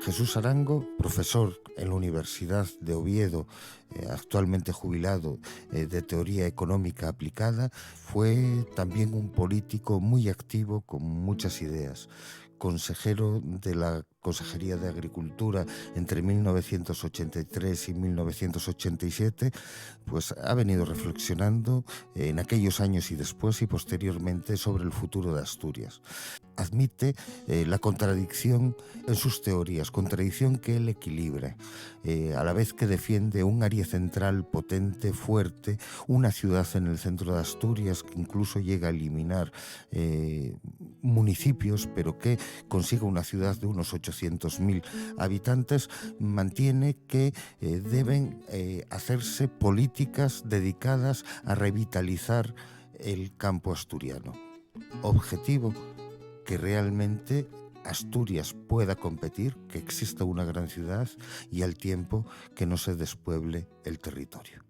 Jesús Arango, profesor en la Universidad de Oviedo, actualmente jubilado, de Teoría Económica Aplicada, fue también un político muy activo con muchas ideas. Consejero de la Consejería de Agricultura entre 1983 y 1987, pues ha venido reflexionando en aquellos años y después y posteriormente sobre el futuro de Asturias. Admite la contradicción en sus teorías, contradicción que él equilibra, a la vez que defiende un área central potente, fuerte, una ciudad en el centro de Asturias que incluso llega a eliminar municipios, pero que consiga una ciudad de unos 800.000 habitantes, mantiene que deben hacerse políticas dedicadas a revitalizar el campo asturiano. Objetivo: que realmente Asturias pueda competir, que exista una gran ciudad y al tiempo que no se despueble el territorio.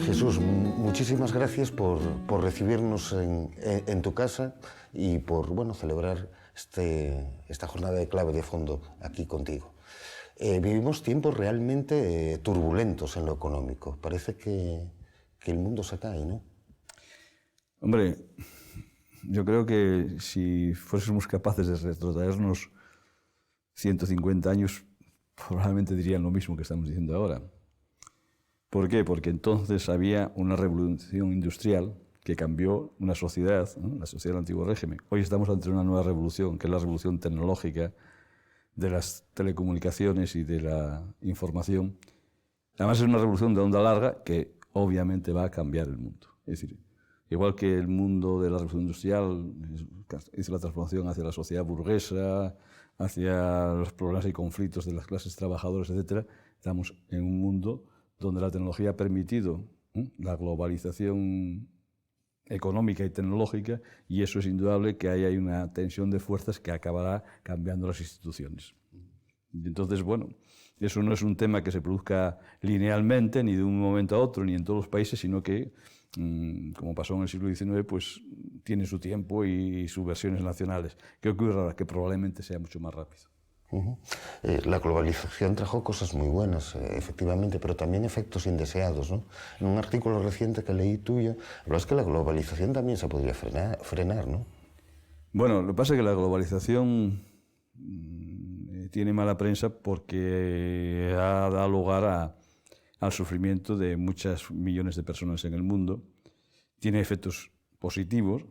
Jesús, muchísimas gracias por recibirnos en tu casa y por celebrar esta jornada de Clave de Fondo aquí contigo. Vivimos tiempos realmente turbulentos en lo económico. Parece que el mundo se cae, ¿no? Hombre, yo creo que si fuésemos capaces de retrotraernos 150 años, probablemente dirían lo mismo que estamos diciendo ahora. ¿Por qué? Porque entonces había una revolución industrial que cambió una sociedad, ¿no? La sociedad del antiguo régimen. Hoy estamos ante una nueva revolución, que es la revolución tecnológica de las telecomunicaciones y de la información. Además es una revolución de onda larga que obviamente va a cambiar el mundo. Es decir, igual que el mundo de la revolución industrial hizo la transformación hacia la sociedad burguesa, hacia los problemas y conflictos de las clases trabajadoras, etc., estamos en un mundo donde la tecnología ha permitido la globalización económica y tecnológica, y eso es indudable que ahí hay una tensión de fuerzas que acabará cambiando las instituciones. Y entonces, bueno, eso no es un tema que se produzca linealmente, ni de un momento a otro, ni en todos los países, sino que, como pasó en el siglo XIX, pues tiene su tiempo y sus versiones nacionales. ¿Qué ocurre ahora? Que probablemente sea mucho más rápido. La globalización trajo cosas muy buenas, efectivamente, pero también efectos indeseados, ¿no? En un artículo reciente que leí tuyo, hablabas que la globalización también se podría frenar, ¿no? Bueno, lo que pasa es que la globalización tiene mala prensa porque ha dado lugar al sufrimiento de muchos millones de personas en el mundo. Tiene efectos positivos.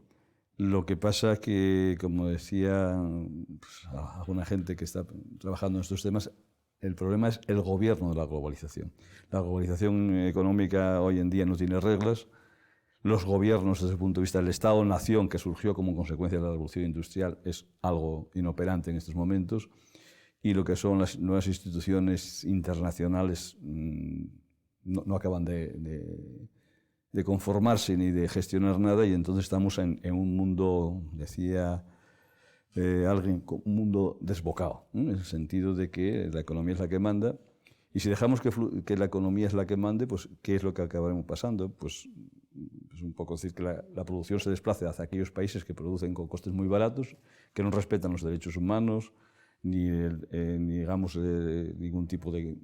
Lo que pasa es que, como decía alguna gente que está trabajando en estos temas, el problema es el gobierno de la globalización. La globalización económica hoy en día no tiene reglas. Los gobiernos, desde el punto de vista del Estado-nación, que surgió como consecuencia de la revolución industrial, es algo inoperante en estos momentos. Y lo que son las nuevas instituciones internacionales no acaban de conformarse ni de gestionar nada, y entonces estamos en un mundo, decía alguien, un mundo desbocado, ¿no? En el sentido de que la economía es la que manda, y si dejamos que la economía es la que mande, pues ¿qué es lo que acabaremos pasando? Pues un poco decir que la producción se desplace hacia aquellos países que producen con costes muy baratos, que no respetan los derechos humanos, ni digamos ningún tipo de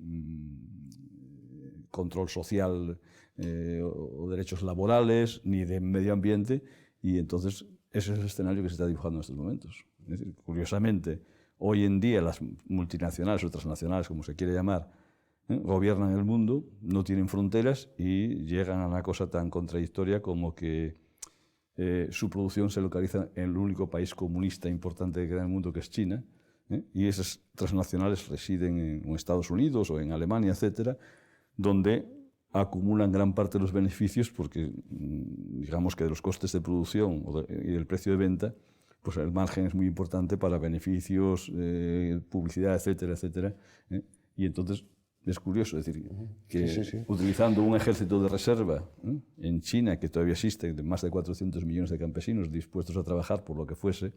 control social o derechos laborales, ni de medio ambiente, y entonces ese es el escenario que se está dibujando en estos momentos. Es decir, curiosamente, hoy en día las multinacionales o transnacionales, como se quiere llamar, gobiernan el mundo, no tienen fronteras y llegan a una cosa tan contradictoria como que su producción se localiza en el único país comunista importante que queda en el mundo, que es China, y esas transnacionales residen en Estados Unidos o en Alemania, etcétera, donde acumulan gran parte de los beneficios porque, digamos que de los costes de producción y del precio de venta, pues el margen es muy importante para beneficios, publicidad, etcétera, etcétera. Y entonces es curioso, es decir, que utilizando un ejército de reserva en China, que todavía existe, de más de 400 millones de campesinos dispuestos a trabajar por lo que fuese,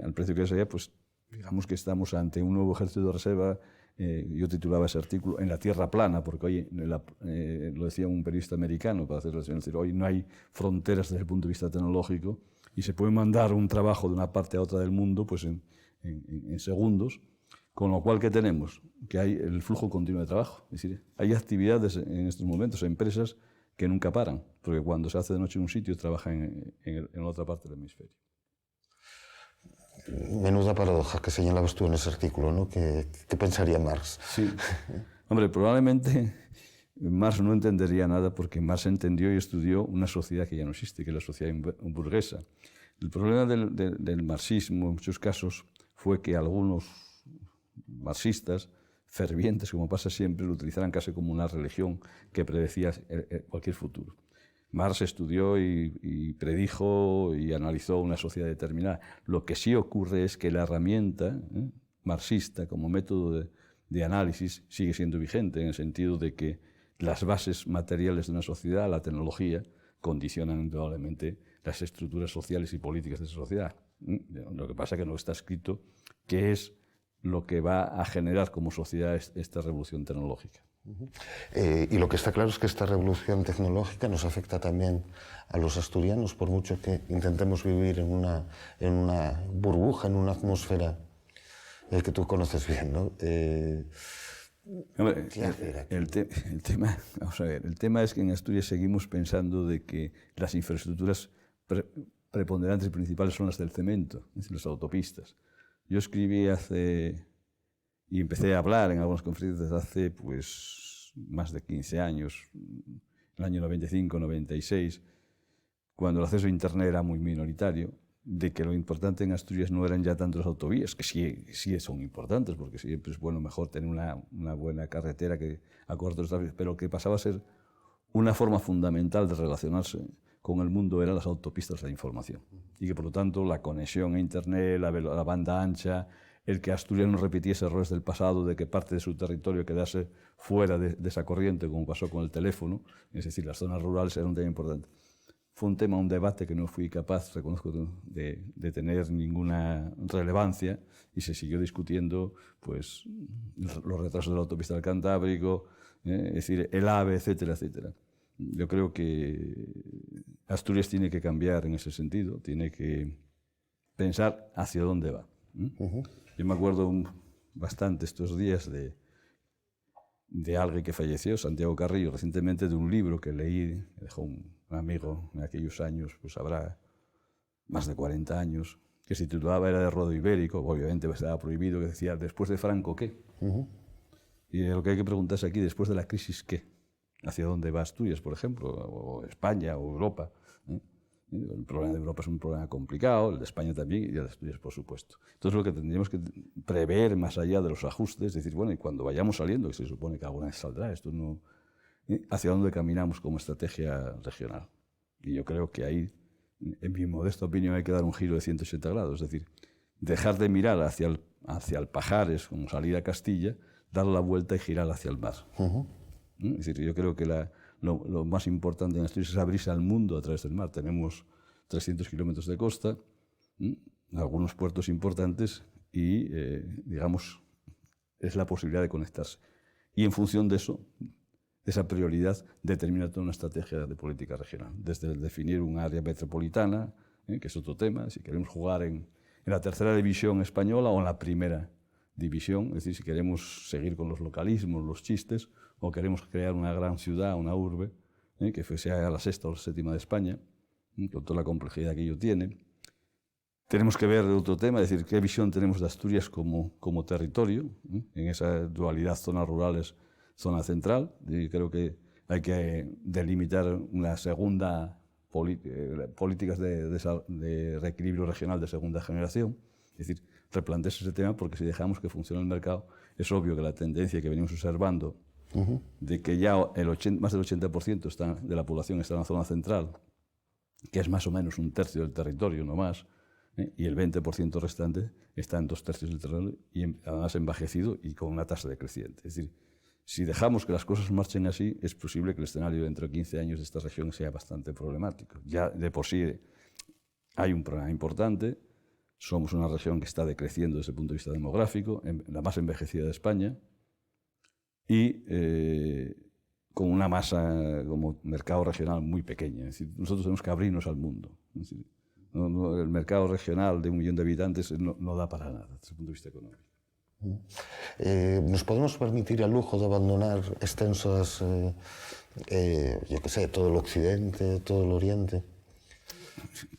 al precio que sea, pues digamos que estamos ante un nuevo ejército de reserva. Yo titulaba ese artículo en la tierra plana, porque hoy, lo decía un periodista americano, para hacer relación, es decir, hoy no hay fronteras desde el punto de vista tecnológico y se puede mandar un trabajo de una parte a otra del mundo pues en segundos, con lo cual, ¿qué tenemos? Que hay el flujo continuo de trabajo. Es decir, hay actividades en estos momentos, empresas que nunca paran, porque cuando se hace de noche en un sitio, trabajan en otra parte del hemisferio. Menuda paradoja que señalabas tú en ese artículo, ¿no? ¿Qué pensaría Marx? Sí. Hombre, probablemente Marx no entendería nada porque Marx entendió y estudió una sociedad que ya no existe, que es la sociedad burguesa. El problema del marxismo, en muchos casos, fue que algunos marxistas fervientes, como pasa siempre, lo utilizaran casi como una religión que predecía cualquier futuro. Marx estudió y predijo y analizó una sociedad determinada. Lo que sí ocurre es que la herramienta marxista como método de análisis sigue siendo vigente, en el sentido de que las bases materiales de una sociedad, la tecnología, condicionan indudablemente las estructuras sociales y políticas de esa sociedad. Lo que pasa es que no está escrito qué es lo que va a generar como sociedad esta revolución tecnológica. Y lo que está claro es que esta revolución tecnológica nos afecta también a los asturianos, por mucho que intentemos vivir en una burbuja, en una atmósfera que tú conoces bien, ¿no? Hombre, el tema es que en Asturias seguimos pensando de que las infraestructuras preponderantes y principales son las del cemento, es decir, las autopistas. Yo escribí y empecé a hablar en algunas conferencias hace pues, más de 15 años, en el año 95, 96, cuando el acceso a Internet era muy minoritario, de que lo importante en Asturias no eran ya tanto las autovías, que sí son importantes, porque siempre es mejor tener una buena carretera que acorte los tráficos, pero que pasaba a ser una forma fundamental de relacionarse con el mundo eran las autopistas de la información. Y que, por lo tanto, la conexión a Internet, la banda ancha, el que Asturias no repitiese errores del pasado, de que parte de su territorio quedase fuera de esa corriente, como pasó con el teléfono, es decir, las zonas rurales eran un tema importante. Fue un debate que no fui capaz, reconozco, de tener ninguna relevancia y se siguió discutiendo pues, los retrasos de la autopista del Cantábrico, es decir, el AVE, etcétera, etcétera. Yo creo que Asturias tiene que cambiar en ese sentido, tiene que pensar hacia dónde va. Yo me acuerdo bastante estos días de alguien que falleció, Santiago Carrillo, recientemente, de un libro que leí, me dejó un amigo en aquellos años, pues habrá más de 40 años, que se titulaba, era de rodo ibérico, obviamente estaba prohibido, que decía, después de Franco, ¿qué? Y lo que hay que preguntarse aquí, después de la crisis, ¿qué? ¿Hacia dónde va Asturias, por ejemplo, o España, o Europa? El problema de Europa es un problema complicado, el de España también, y el de Asturias, por supuesto. Entonces, lo que tendríamos que prever más allá de los ajustes, es decir, bueno, y cuando vayamos saliendo, que se supone que alguna vez saldrá, esto no, hacia dónde caminamos como estrategia regional. Y yo creo que ahí, en mi modesta opinión, hay que dar un giro de 180 grados, es decir, dejar de mirar hacia el Pajares, como salir a Castilla, dar la vuelta y girar hacia el mar. Es decir, yo creo que lo más importante en Asturias es abrirse al mundo a través del mar. Tenemos 300 kilómetros de costa, algunos puertos importantes y, digamos, es la posibilidad de conectarse. Y en función de eso, esa prioridad determina toda una estrategia de política regional. Desde definir un área metropolitana, que es otro tema, si queremos jugar en la tercera división española o en la primera división, es decir, si queremos seguir con los localismos, los chistes, o queremos crear una gran ciudad, una urbe, que sea la sexta o la séptima de España, con toda la complejidad que ello tiene. Tenemos que ver otro tema, es decir, qué visión tenemos de Asturias como territorio, en esa dualidad zonas rurales, zona central. Y creo que hay que delimitar una segunda políticas de reequilibrio regional de segunda generación. Es decir, replantearse ese tema, porque si dejamos que funcione el mercado, es obvio que la tendencia que venimos observando de que ya más del 80% de la población está en la zona central, que es más o menos un tercio del territorio, no más, y el 20% restante está en 2/3 del terreno y además envejecido y con una tasa decreciente. Es decir, si dejamos que las cosas marchen así, es posible que el escenario dentro de 15 años de esta región sea bastante problemático. Ya de por sí hay un problema importante. Somos una región que está decreciendo desde el punto de vista demográfico, la más envejecida de España, y con una masa como mercado regional muy pequeña. Es decir, nosotros tenemos que abrirnos al mundo. Es decir, el mercado regional de 1 millón de habitantes no da para nada desde el punto de vista económico. ¿Nos podemos permitir el lujo de abandonar extensas, yo qué sé, todo el occidente, todo el oriente?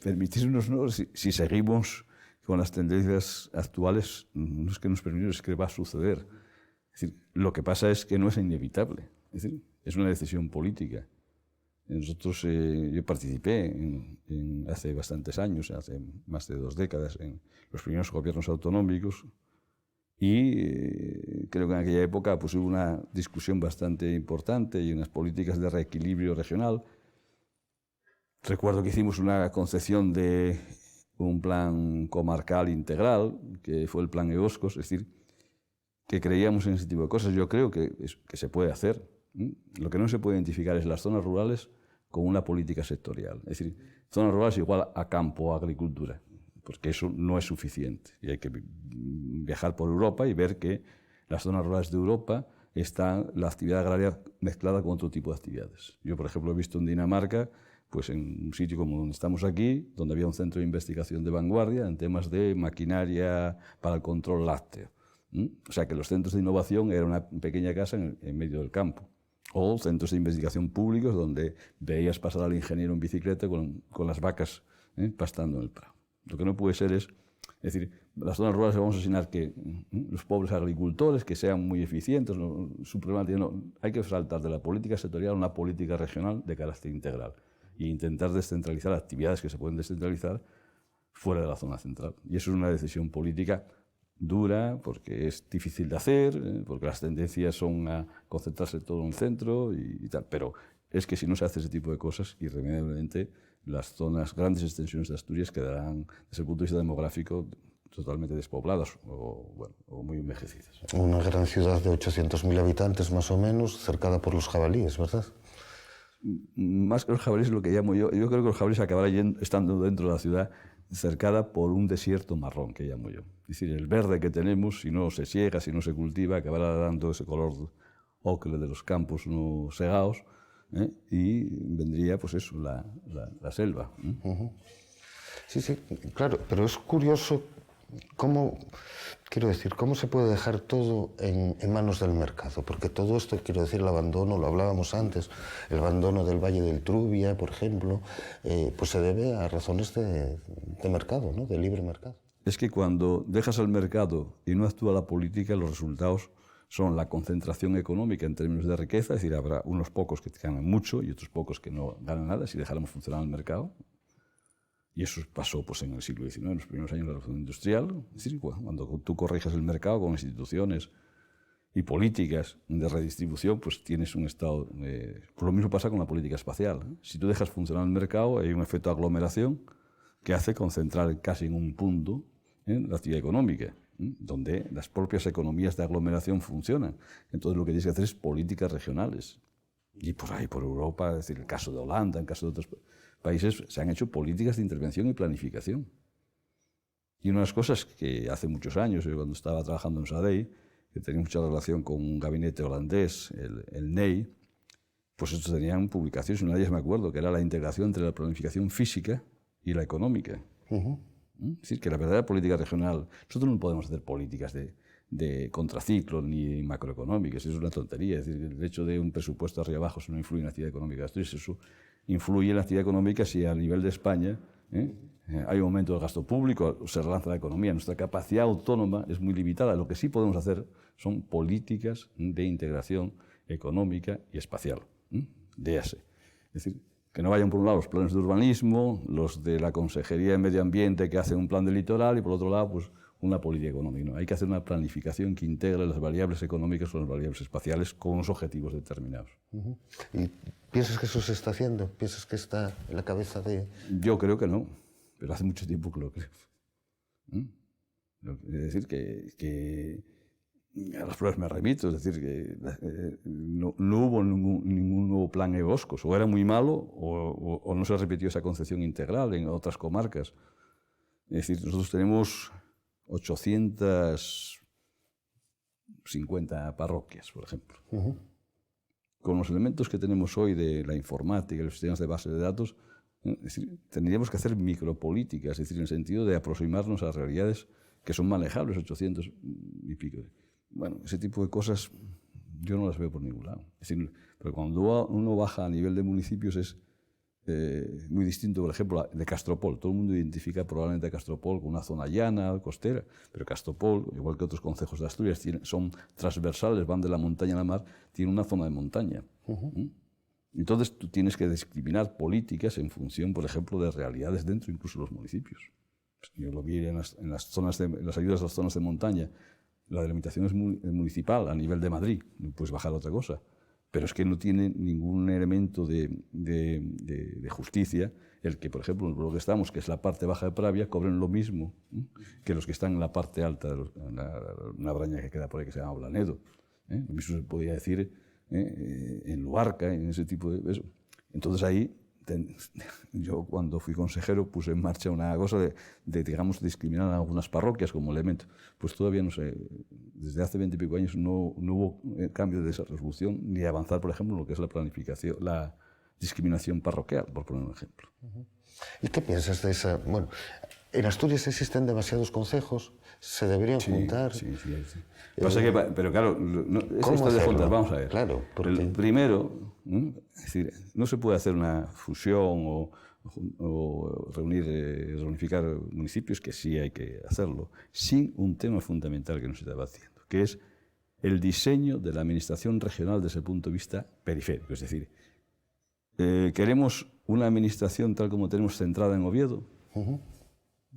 Permitirnos, ¿no? Si seguimos con las tendencias actuales, no es que nos permitamos, es que va a suceder. Es decir, lo que pasa es que no es inevitable. Es decir, es una decisión política. Nosotros, yo participé hace bastantes años, hace más de 2 décadas, en los primeros gobiernos autonómicos, y creo que en aquella época pues, hubo una discusión bastante importante y unas políticas de reequilibrio regional. Recuerdo que hicimos una concepción de un plan comarcal integral, que fue el plan EOSCOS, es decir, que creíamos en ese tipo de cosas. Yo creo que se puede hacer. Lo que no se puede identificar es las zonas rurales con una política sectorial. Es decir, zonas rurales igual a campo, a agricultura, porque eso no es suficiente. Y hay que viajar por Europa y ver que las zonas rurales de Europa está la actividad agraria mezclada con otro tipo de actividades. Yo, por ejemplo, he visto en Dinamarca, pues en un sitio como donde estamos aquí, donde había un centro de investigación de vanguardia en temas de maquinaria para el control lácteo. O sea, que los centros de innovación eran una pequeña casa en medio del campo. O centros de investigación públicos donde veías pasar al ingeniero en bicicleta con las vacas pastando en el prado. Lo que no puede ser es decir, las zonas rurales vamos a asignar que los pobres agricultores que sean muy eficientes, su problemática no, hay que saltar de la política sectorial a una política regional de carácter integral e intentar descentralizar actividades que se pueden descentralizar fuera de la zona central. Y eso es una decisión política dura, porque es difícil de hacer, porque las tendencias son a concentrarse todo en un centro y tal. Pero es que si no se hace ese tipo de cosas, irremediablemente las zonas, grandes extensiones de Asturias quedarán, desde el punto de vista demográfico, totalmente despobladas o muy envejecidas. Una gran ciudad de 800.000 habitantes, más o menos, cercada por los jabalíes, ¿verdad? Más que los jabalíes, lo que llamo yo creo que los jabalíes acabarán estando dentro de la ciudad, cercada por un desierto marrón, que llamo yo. Es decir, el verde que tenemos, si no se siega, si no se cultiva, acabará dando ese color ocre de los campos no segados, y vendría, pues eso, la selva. Sí, sí, claro, pero es curioso cómo se puede dejar todo en manos del mercado, porque todo esto, quiero decir, el abandono, lo hablábamos antes, el abandono del Valle del Trubia, por ejemplo, pues se debe a razones de mercado, ¿no? De libre mercado. Es que cuando dejas al mercado y no actúa la política, los resultados son la concentración económica en términos de riqueza, es decir, habrá unos pocos que ganan mucho y otros pocos que no ganan nada si dejáramos funcionar el mercado. Y eso pasó pues, en el siglo XIX, en los primeros años de la Revolución Industrial. Es decir, cuando tú corriges el mercado con instituciones y políticas de redistribución, pues tienes un estado... Pues lo mismo pasa con la política espacial. Si tú dejas funcionar el mercado, hay un efecto de aglomeración que hace concentrar casi en un punto la actividad económica, donde las propias economías de aglomeración funcionan. Entonces lo que tienes que hacer es políticas regionales. Y por ahí, por Europa, es decir, el caso de Holanda, el caso de otros países, se han hecho políticas de intervención y planificación. Y una de las cosas que hace muchos años, yo cuando estaba trabajando en SADEI, que tenía mucha relación con un gabinete holandés, el NEI, pues estos tenían publicaciones, una de ellas me acuerdo, que era la integración entre la planificación física y la económica. Es decir, que la verdadera política regional, nosotros no podemos hacer políticas de contraciclo ni macroeconómicas, eso es una tontería. Es decir, el hecho de un presupuesto arriba abajo eso no influye en la actividad económica de Asturias, eso influye en la actividad económica si a nivel de España hay un aumento del gasto público, se relanza la economía. Nuestra capacidad autónoma es muy limitada. Lo que sí podemos hacer son políticas de integración económica y espacial. Es decir, que no vayan por un lado los planes de urbanismo, los de la Consejería de Medio Ambiente que hacen un plan de litoral y por otro lado pues, una política económica. ¿No? Hay que hacer una planificación que integre las variables económicas con las variables espaciales con unos objetivos determinados. ¿Y piensas que eso se está haciendo? ¿Piensas que está en la cabeza de...? Yo creo que no, pero hace mucho tiempo que lo creo. Es decir, que a las pruebas me remito, es decir, que no hubo ningún nuevo plan EOSCOS, o era muy malo o no se repitió esa concepción integral en otras comarcas. Es decir, nosotros tenemos 850 parroquias, por ejemplo. Con los elementos que tenemos hoy de la informática y los sistemas de base de datos, es decir, tendríamos que hacer micropolíticas, es decir, en el sentido de aproximarnos a realidades que son manejables, 800 y pico. Bueno, ese tipo de cosas yo no las veo por ningún lado. Es decir, pero cuando uno baja a nivel de municipios es muy distinto, por ejemplo, de Castropol. Todo el mundo identifica probablemente a Castropol con una zona llana, costera, pero Castropol, igual que otros concejos de Asturias, son transversales, van de la montaña a la mar, tiene una zona de montaña. Entonces tú tienes que discriminar políticas en función, por ejemplo, de realidades dentro incluso de los municipios. Yo lo vi en las ayudas a las zonas de montaña. La delimitación es municipal a nivel de Madrid, no puedes bajar a otra cosa. Pero es que no tiene ningún elemento de justicia el que, por ejemplo, en el pueblo que estamos, que es la parte baja de Pravia, cobren lo mismo que los que están en la parte alta, una braña que queda por ahí que se llama Blanedo. Lo mismo se podría decir en Luarca, en ese tipo de... Eso. Entonces ahí, yo cuando fui consejero puse en marcha una cosa de digamos, discriminar a algunas parroquias como elemento. Pues todavía no sé, desde hace 20 y pico años no hubo cambio de esa resolución ni avanzar, por ejemplo, en lo que es la planificación, la discriminación parroquial, por poner un ejemplo. ¿Y qué piensas de esa? Bueno, en Asturias existen demasiados concejos, se deberían juntar. Sí. Pasa que, pero claro, esa historia de juntas, vamos a ver. Claro, porque... Primero, es decir, no se puede hacer una fusión o reunificar municipios, que sí hay que hacerlo, sin un tema fundamental que no se estaba haciendo, que es el diseño de la administración regional desde el punto de vista periférico. Es decir, queremos una administración tal como tenemos centrada en Oviedo,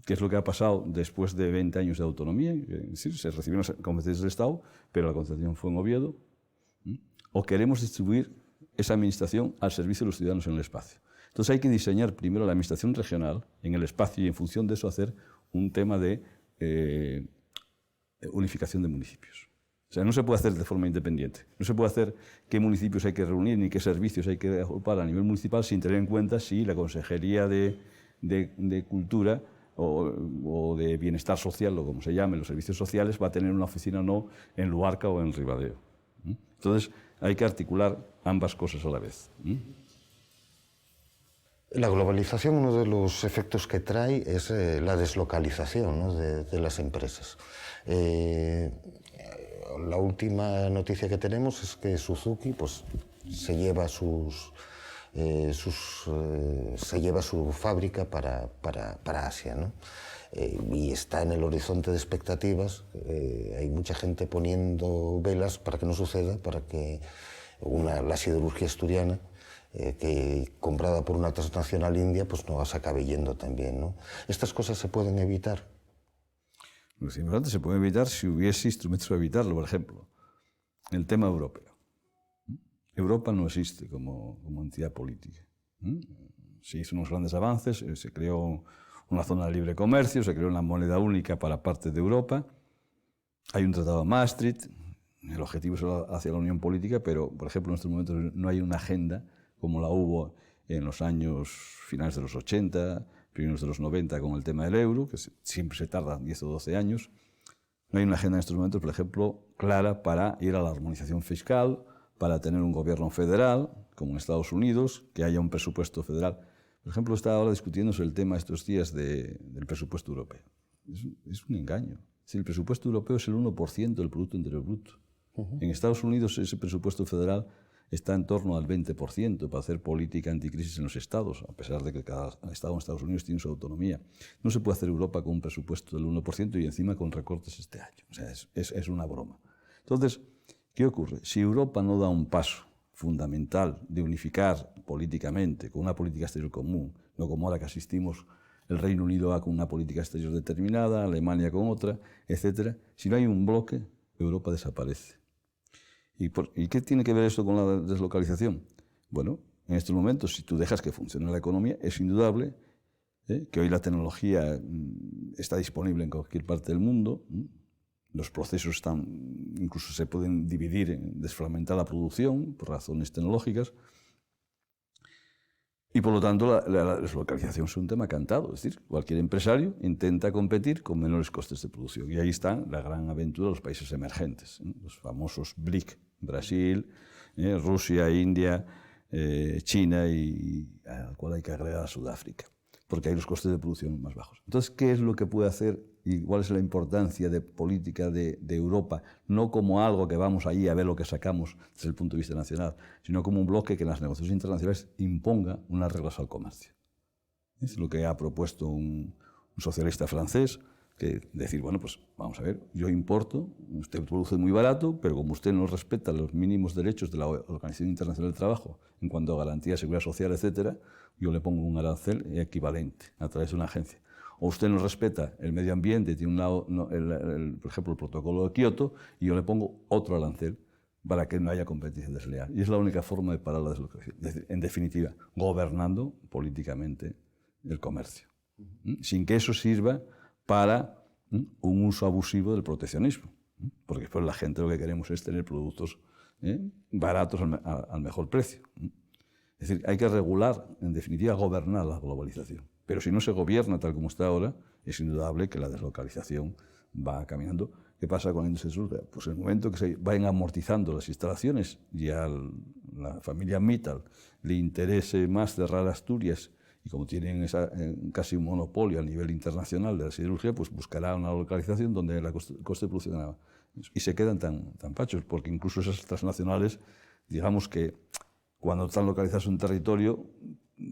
que es lo que ha pasado después de 20 años de autonomía. Es decir, se recibieron las competencias del Estado, pero la concentración fue en Oviedo. O queremos distribuir esa administración al servicio de los ciudadanos en el espacio. Entonces hay que diseñar primero la administración regional en el espacio y en función de eso hacer un tema de unificación de municipios. O sea, no se puede hacer de forma independiente. No se puede hacer qué municipios hay que reunir ni qué servicios hay que agrupar a nivel municipal sin tener en cuenta si la Consejería de Cultura o de Bienestar Social, o como se llame, los servicios sociales, va a tener una oficina o no en Luarca o en Ribadeo. Entonces hay que articular ambas cosas a la vez. La globalización, uno de los efectos que trae es la deslocalización, ¿no?, de las empresas. La última noticia que tenemos es que Suzuki pues, se lleva su fábrica para Asia, ¿no? Y está en el horizonte de expectativas. Hay mucha gente poniendo velas para que no suceda, para que la siderurgia asturiana, que comprada por una transnacional india, pues no se acabe yendo también, ¿no? ¿Estas cosas se pueden evitar? Lo importante se puede evitar si hubiese instrumentos para evitarlo. Por ejemplo, el tema europeo. Europa no existe como entidad política. Se hizo unos grandes avances, se creó una zona de libre comercio, se creó una moneda única para parte de Europa. Hay un tratado de Maastricht, el objetivo es hacia la unión política, pero, por ejemplo, en estos momentos no hay una agenda como la hubo en los años finales de los 80, primeros de los 90 con el tema del euro, que siempre se tarda 10 o 12 años. No hay una agenda en estos momentos, por ejemplo, clara para ir a la armonización fiscal, para tener un gobierno federal, como en Estados Unidos, que haya un presupuesto federal. Por ejemplo, está ahora discutiéndose el tema estos días del presupuesto europeo. Es un engaño. Si el presupuesto europeo es el 1% del Producto Interior Bruto. En Estados Unidos ese presupuesto federal está en torno al 20% para hacer política anticrisis en los estados, a pesar de que cada estado en Estados Unidos tiene su autonomía. No se puede hacer Europa con un presupuesto del 1% y encima con recortes este año. O sea, es una broma. Entonces, ¿qué ocurre? Si Europa no da un paso fundamental de unificar políticamente, con una política exterior común, no como ahora que asistimos, el Reino Unido va con una política exterior determinada, Alemania con otra, etc. Si no hay un bloque, Europa desaparece. ¿Y qué tiene que ver esto con la deslocalización? Bueno, en estos momentos, si tú dejas que funcione la economía, es indudable que hoy la tecnología está disponible en cualquier parte del mundo. Los procesos incluso se pueden dividir, desfragmentar la producción por razones tecnológicas. Y por lo tanto, la deslocalización es un tema cantado. Es decir, cualquier empresario intenta competir con menores costes de producción. Y ahí está la gran aventura de los países emergentes, los famosos BRIC, Brasil, Rusia, India, China y al cual hay que agregar a Sudáfrica, porque hay los costes de producción más bajos. Entonces, ¿qué es lo que puede hacer y cuál es la importancia de política de Europa? No como algo que vamos allí a ver lo que sacamos desde el punto de vista nacional, sino como un bloque que en las negociaciones internacionales imponga unas reglas al comercio. Es lo que ha propuesto un socialista francés, que decir, bueno, pues vamos a ver, yo importo, usted produce muy barato, pero como usted no respeta los mínimos derechos de la Organización Internacional del Trabajo en cuanto a garantía, seguridad social, etcétera, yo le pongo un arancel equivalente a través de una agencia. O usted no respeta el medio ambiente, tiene un lado, por ejemplo, el protocolo de Kioto, y yo le pongo otro arancel para que no haya competencia desleal. Y es la única forma de parar la deslocalización. En definitiva, gobernando políticamente el comercio, sin que eso sirva para un uso abusivo del proteccionismo, porque después la gente lo que queremos es tener productos baratos al mejor precio. Es decir, hay que regular, en definitiva, gobernar la globalización. Pero si no se gobierna tal como está ahora, es indudable que la deslocalización va caminando. ¿Qué pasa con la industria siderúrgica? Pues en el momento que se vayan amortizando las instalaciones y a la familia Mittal le interese más cerrar Asturias, y como tienen casi un monopolio a nivel internacional de la siderurgia, pues buscará una localización donde el coste de producción y se quedan tan pachos, porque incluso esas transnacionales, digamos que cuando están localizadas en un territorio,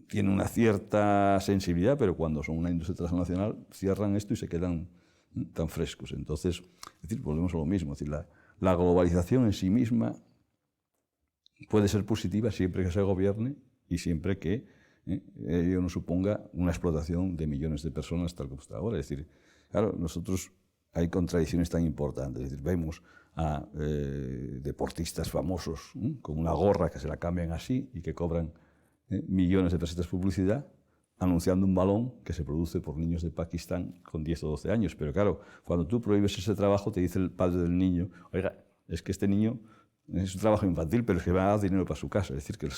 tienen una cierta sensibilidad, pero cuando son una industria transnacional, cierran esto y se quedan tan frescos. Entonces, es decir, volvemos a lo mismo. Es decir, la globalización en sí misma puede ser positiva siempre que se gobierne y siempre que ello no suponga una explotación de millones de personas tal como está ahora. Es decir, claro, nosotros hay contradicciones tan importantes. Es decir, vemos a deportistas famosos con una gorra que se la cambian así y que cobran millones de pesetas de publicidad anunciando un balón que se produce por niños de Pakistán con 10 o 12 años. Pero claro, cuando tú prohíbes ese trabajo, te dice el padre del niño, oiga, es que este niño es un trabajo infantil, pero es que va a dar dinero para su casa. Es decir, que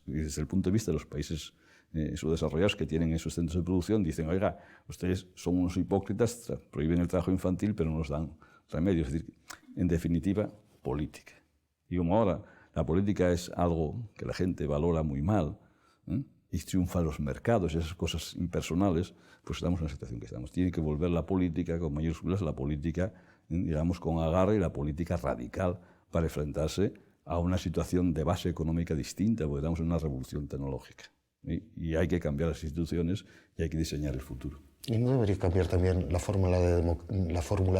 desde el punto de vista de los países subdesarrollados que tienen esos centros de producción, dicen, oiga, ustedes son unos hipócritas, prohíben el trabajo infantil, pero no nos dan remedios. Es decir, en definitiva, política. Y como ahora la política es algo que la gente valora muy mal, y triunfan los mercados, esas cosas impersonales, pues estamos en la situación que estamos. Tiene que volver la política, con mayúsculas, la política, digamos, con agarre, y la política radical para enfrentarse a una situación de base económica distinta, porque estamos en una revolución tecnológica. Y hay que cambiar las instituciones y hay que diseñar el futuro. Y no debería cambiar también la fórmula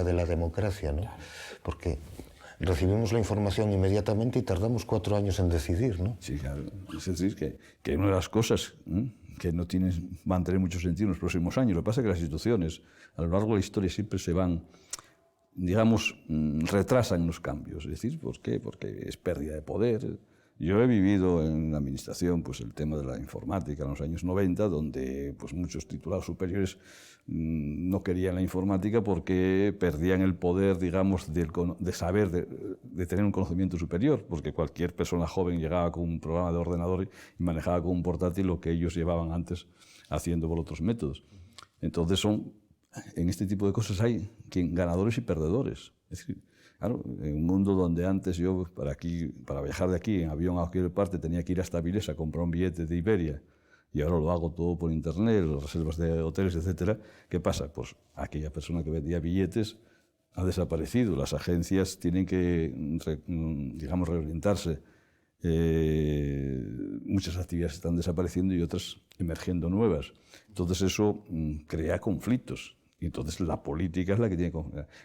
de la democracia, ¿no? Porque recibimos la información inmediatamente y tardamos 4 años en decidir, ¿no? Sí, claro. Es decir, que una de las cosas que no van a tener mucho sentido en los próximos años. Lo que pasa es que las instituciones, a lo largo de la historia, siempre se van, digamos, retrasan los cambios. Es decir, ¿por qué? Porque es pérdida de poder. Yo he vivido en la administración pues, el tema de la informática en los años 90, donde pues, muchos titulados superiores no querían la informática porque perdían el poder, digamos, de saber, de tener un conocimiento superior, porque cualquier persona joven llegaba con un programa de ordenador y manejaba con un portátil lo que ellos llevaban antes haciendo por otros métodos. Entonces, en este tipo de cosas hay ganadores y perdedores. Es decir, claro, en un mundo donde antes yo, para viajar de aquí en avión a cualquier parte, tenía que ir hasta Avilés a comprar un billete de Iberia, y ahora lo hago todo por internet, las reservas de hoteles, etcétera. ¿Qué pasa? Pues aquella persona que vendía billetes ha desaparecido. Las agencias tienen que, digamos, reorientarse muchas actividades están desapareciendo y otras emergiendo nuevas. Entonces eso crea conflictos. Y entonces la política es la que tiene que...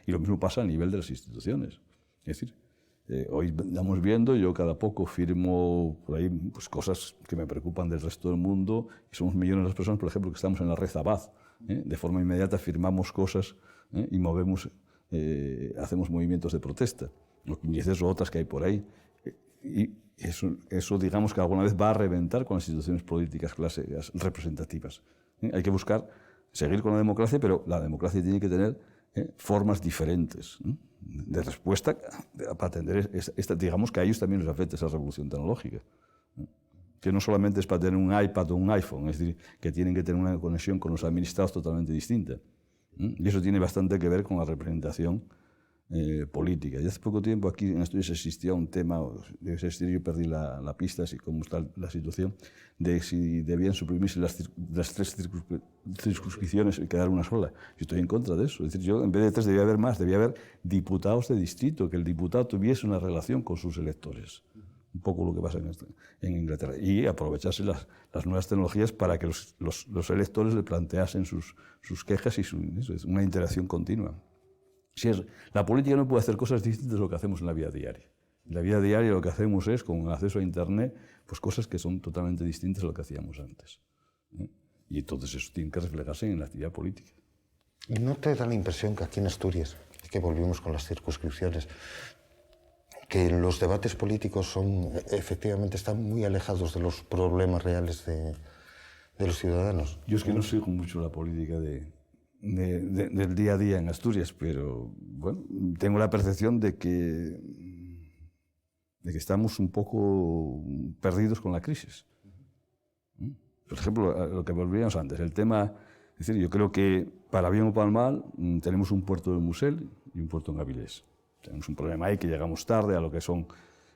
Y lo mismo pasa a nivel de las instituciones. Es decir, hoy estamos viendo, yo cada poco firmo por ahí pues, cosas que me preocupan del resto del mundo, y somos millones de personas, por ejemplo, que estamos en la red Abad. De forma inmediata firmamos cosas y movemos, hacemos movimientos de protesta, y esas otras que hay por ahí. Y eso, digamos que alguna vez va a reventar con las instituciones políticas clásicas representativas. Hay que buscar seguir con la democracia, pero la democracia tiene que tener formas diferentes de respuesta para atender digamos que a ellos también les afecta esa revolución tecnológica, que no solamente es para tener un iPad o un iPhone, es decir, que tienen que tener una conexión con los administrados totalmente distinta. Y eso tiene bastante que ver con la representación política. Y hace poco tiempo aquí en Asturias existía un tema, yo perdí la pista, así como está la situación, de si debían suprimirse las 3 circunscripciones y quedar una sola. Yo estoy en contra de eso. Es decir, yo en vez de 3 debía haber más, debía haber diputados de distrito, que el diputado tuviese una relación con sus electores. Un poco lo que pasa en Inglaterra. Y aprovecharse las nuevas tecnologías para que los electores le planteasen sus quejas y eso es una interacción continua. La política no puede hacer cosas distintas de lo que hacemos en la vida diaria. En la vida diaria lo que hacemos es, con el acceso a Internet, pues cosas que son totalmente distintas a lo que hacíamos antes. Y entonces eso tiene que reflejarse en la actividad política. ¿Y no te da la impresión que aquí en Asturias, que volvimos con las circunscripciones, que los debates políticos efectivamente están muy alejados de los problemas reales de los ciudadanos? Yo es que no sigo mucho la política del día a día en Asturias, pero bueno, tengo la percepción de que estamos un poco perdidos con la crisis. Por ejemplo, lo que volvíamos antes, el tema, es decir, yo creo que para bien o para mal tenemos un puerto de Musel y un puerto en Avilés. Tenemos un problema ahí que llegamos tarde a lo que son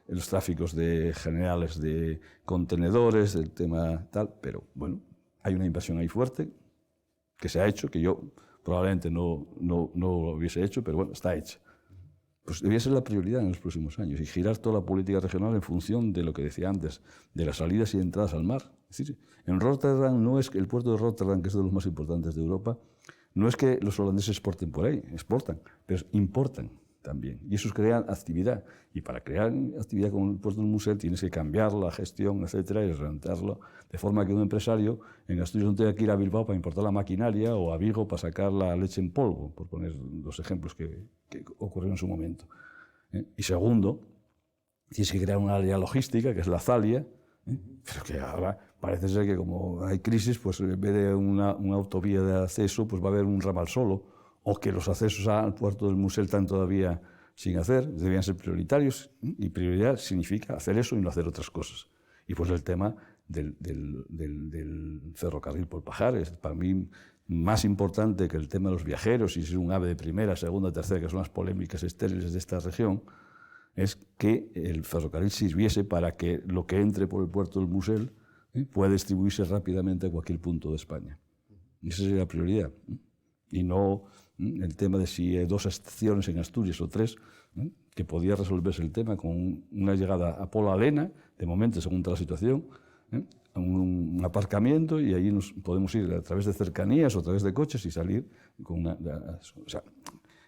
los tráficos generales de contenedores, el tema tal, pero bueno, hay una inversión ahí fuerte que se ha hecho, que yo probablemente no lo hubiese hecho, pero bueno, está hecha. Pues debía ser la prioridad en los próximos años y girar toda la política regional en función de lo que decía antes, de las salidas y entradas al mar. Es decir, en Rotterdam no es que el puerto de Rotterdam, que es de los más importantes de Europa, no es que los holandeses exporten por ahí, exportan, pero importan también. Y eso crea actividad. Y para crear actividad con el puerto del Musel tienes que cambiar la gestión, etcétera, y rentarlo, de forma que un empresario en Asturias no tenga que ir a Bilbao para importar la maquinaria o a Vigo para sacar la leche en polvo, por poner los ejemplos que ocurrieron en su momento. Y segundo, tienes que crear una área logística, que es la Zalia, pero que ahora parece ser que como hay crisis, pues en vez de una autovía de acceso, pues va a haber un ramal solo, o que los accesos al puerto del Musel están todavía sin hacer, debían ser prioritarios, y prioridad significa hacer eso y no hacer otras cosas. Y pues el tema del ferrocarril por Pajares, para mí más importante que el tema de los viajeros, y si es un AVE de primera, segunda, tercera, que son las polémicas estériles de esta región, es que el ferrocarril sirviese para que lo que entre por el puerto del Musel pueda distribuirse rápidamente a cualquier punto de España. Y esa sería la prioridad. Y no el tema de si hay 2 estaciones en Asturias o 3, que podía resolverse el tema con una llegada a Pola Lena, de momento, según la situación, a un aparcamiento, y allí nos podemos ir a través de cercanías o a través de coches y salir con una... O sea,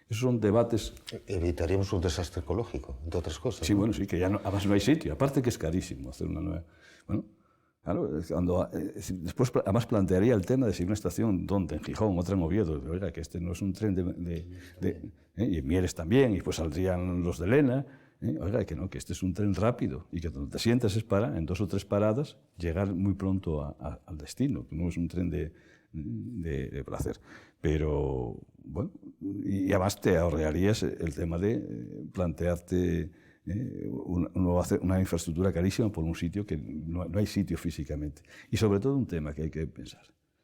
esos son debates... Evitaríamos un desastre ecológico, entre otras cosas. Sí, ¿no? Bueno, sí, que ya además no hay sitio. Aparte que es carísimo hacer una nueva... Bueno, claro, después además plantearía el tema de si una estación, ¿dónde? En Gijón, otra en Oviedo. Oiga, que este no es un tren y en Mieres también, y pues saldrían los de Lena. Oiga, que no, que este es un tren rápido y que donde te sientas es para, en 2 o 3 paradas, llegar muy pronto al destino, que no es un tren de placer. Pero, bueno, y además te ahorrarías el tema de plantearte una infraestructura carísima por un sitio que no hay sitio físicamente. Y sobre todo un tema que hay que pensar,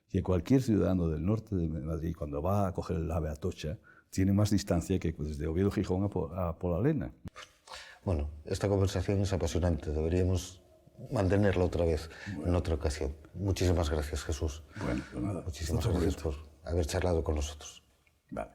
que cualquier ciudadano del norte de Madrid, cuando va a coger el AVE a Atocha, tiene más distancia que desde Oviedo Gijón a Polalena. Bueno, esta conversación es apasionante, deberíamos mantenerla otra vez, en otra ocasión. Muchísimas gracias, Jesús. Bueno, pues nada. Muchísimas gracias por haber charlado con nosotros. Vale.